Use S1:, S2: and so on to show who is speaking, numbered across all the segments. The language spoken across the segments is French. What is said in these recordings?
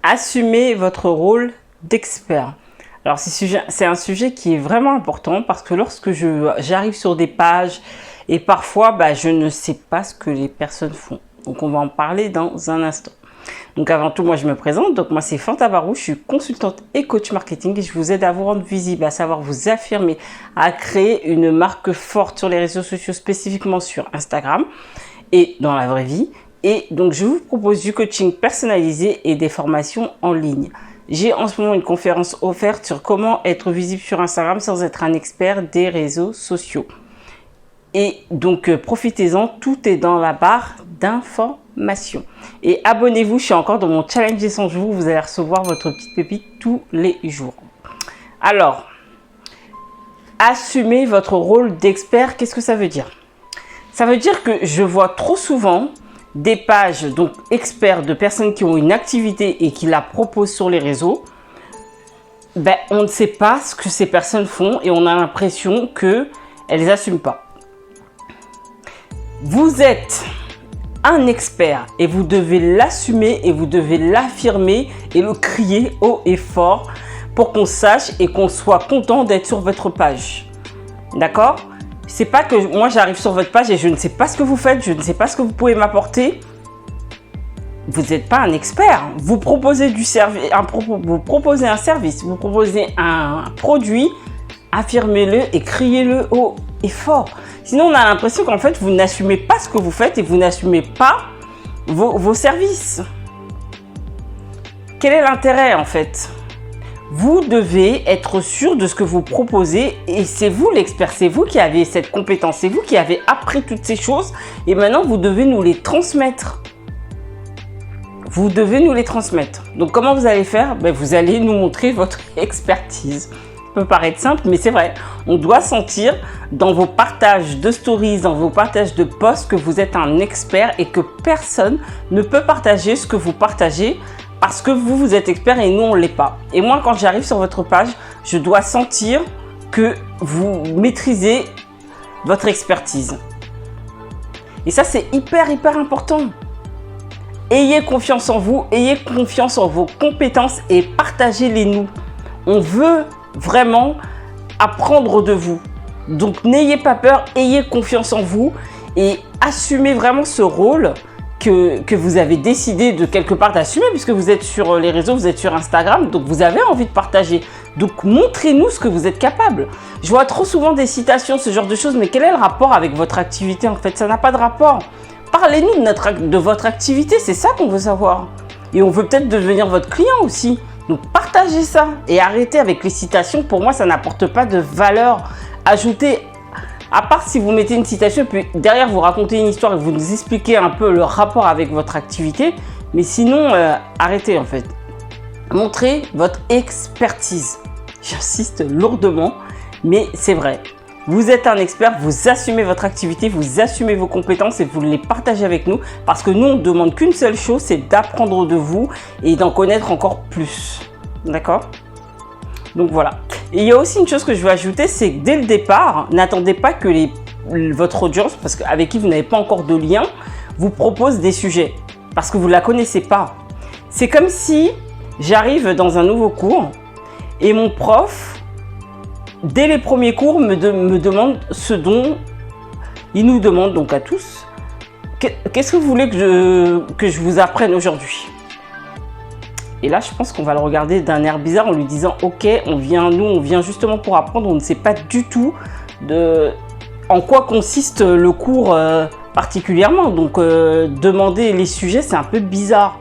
S1: Assumez votre rôle d'expert. Alors, c'est un sujet qui est vraiment important parce que lorsque j'arrive sur des pages et parfois, je ne sais pas ce que les personnes font. Donc, on va en parler dans un instant. Donc, avant tout, moi, je me présente. Donc, moi, c'est Fanta Barou. Je suis consultante et coach marketing et je vous aide à vous rendre visible, à savoir vous affirmer, à créer une marque forte sur les réseaux sociaux, spécifiquement sur Instagram et dans la vraie vie. Et donc, je vous propose du coaching personnalisé et des formations en ligne. J'ai en ce moment une conférence offerte sur comment être visible sur Instagram sans être un expert des réseaux sociaux. Et donc, profitez-en, tout est dans la barre d'informations. Et abonnez-vous, je suis encore dans mon challenge des 100 jours, vous allez recevoir votre petite pépite tous les jours. Alors, assumez votre rôle d'expert, qu'est-ce que ça veut dire? Ça veut dire que je vois trop souvent des pages donc experts de personnes qui ont une activité et qui la proposent sur les réseaux. On ne sait pas ce que ces personnes font et on a l'impression qu'elles n'assument pas. Vous êtes un expert et vous devez l'assumer et vous devez l'affirmer et le crier haut et fort pour qu'on sache et qu'on soit content d'être sur votre page. D'accord ? C'est pas que moi j'arrive sur votre page et je ne sais pas ce que vous faites, je ne sais pas ce que vous pouvez m'apporter. Vous n'êtes pas un expert. Vous proposez vous proposez un service, vous proposez un produit, affirmez-le et criez-le haut et fort. Sinon, on a l'impression qu'en fait, vous n'assumez pas ce que vous faites et vous n'assumez pas vos services. Quel est l'intérêt en fait ? Vous devez être sûr de ce que vous proposez et c'est vous l'expert, c'est vous qui avez cette compétence, c'est vous qui avez appris toutes ces choses et maintenant vous devez nous les transmettre. Vous devez nous les transmettre. Donc comment vous allez faire ? Vous allez nous montrer votre expertise. Ça peut paraître simple, mais c'est vrai. On doit sentir dans vos partages de stories, dans vos partages de posts que vous êtes un expert et que personne ne peut partager ce que vous partagez parce que vous êtes expert et nous, on ne l'est pas. Et moi, quand j'arrive sur votre page, je dois sentir que vous maîtrisez votre expertise. Et ça, c'est hyper important. Ayez confiance en vous, ayez confiance en vos compétences et partagez-les nous. On veut vraiment apprendre de vous. Donc, n'ayez pas peur, ayez confiance en vous et assumez vraiment ce rôle que vous avez décidé de quelque part d'assumer puisque vous êtes sur les réseaux, vous êtes sur Instagram, donc vous avez envie de partager. Donc, montrez-nous ce que vous êtes capable. Je vois trop souvent des citations, ce genre de choses, mais quel est le rapport avec votre activité? En fait, ça n'a pas de rapport. Parlez-nous de votre activité, c'est ça qu'on veut savoir. Et on veut peut-être devenir votre client aussi. Donc, partagez ça et arrêtez avec les citations. Pour moi, ça n'apporte pas de valeur ajoutée. À part si vous mettez une citation et puis derrière vous racontez une histoire et vous nous expliquez un peu le rapport avec votre activité. Mais sinon, arrêtez en fait. Montrez votre expertise. J'insiste lourdement, mais c'est vrai. Vous êtes un expert, vous assumez votre activité, vous assumez vos compétences et vous les partagez avec nous parce que nous, on ne demande qu'une seule chose, c'est d'apprendre de vous et d'en connaître encore plus. D'accord ? Donc voilà. Et il y a aussi une chose que je veux ajouter, c'est que dès le départ, n'attendez pas que votre audience, parce qu'avec qui vous n'avez pas encore de lien, vous propose des sujets parce que vous ne la connaissez pas. C'est comme si j'arrive dans un nouveau cours et mon prof, dès les premiers cours, me demande ce dont il nous demande donc à tous. Qu'est-ce que vous voulez que je vous apprenne aujourd'hui ? Et là, je pense qu'on va le regarder d'un air bizarre en lui disant « Ok, on vient justement pour apprendre, on ne sait pas du tout en quoi consiste le cours particulièrement. Donc, demander les sujets, c'est un peu bizarre.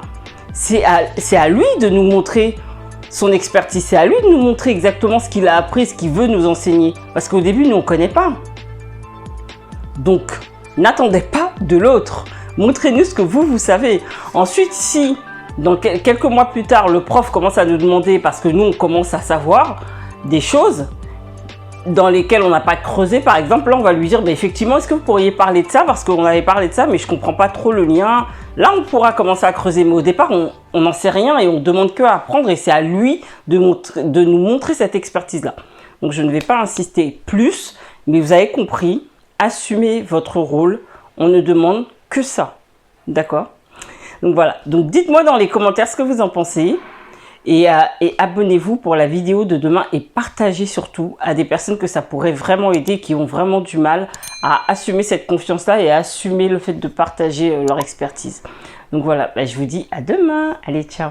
S1: C'est à lui de nous montrer son expertise, c'est à lui de nous montrer exactement ce qu'il a appris, ce qu'il veut nous enseigner. Parce qu'au début, nous, on ne connaît pas. Donc, n'attendez pas de l'autre. Montrez-nous ce que vous savez. Ensuite, si dans quelques mois plus tard, le prof commence à nous demander, parce que nous, on commence à savoir des choses dans lesquelles on n'a pas creusé, par exemple, là, on va lui dire, effectivement, est-ce que vous pourriez parler de ça? Parce qu'on avait parlé de ça, mais je ne comprends pas trop le lien. Là, on pourra commencer à creuser, mais au départ, on n'en sait rien et on ne demande que à apprendre et c'est à lui de nous montrer cette expertise-là. Donc, je ne vais pas insister plus, mais vous avez compris, assumez votre rôle. On ne demande que ça. D'accord? Donc voilà, donc dites-moi dans les commentaires ce que vous en pensez. Et abonnez-vous pour la vidéo de demain et partagez surtout à des personnes que ça pourrait vraiment aider, qui ont vraiment du mal à assumer cette confiance-là et à assumer le fait de partager leur expertise. Donc voilà, je vous dis à demain. Allez, ciao.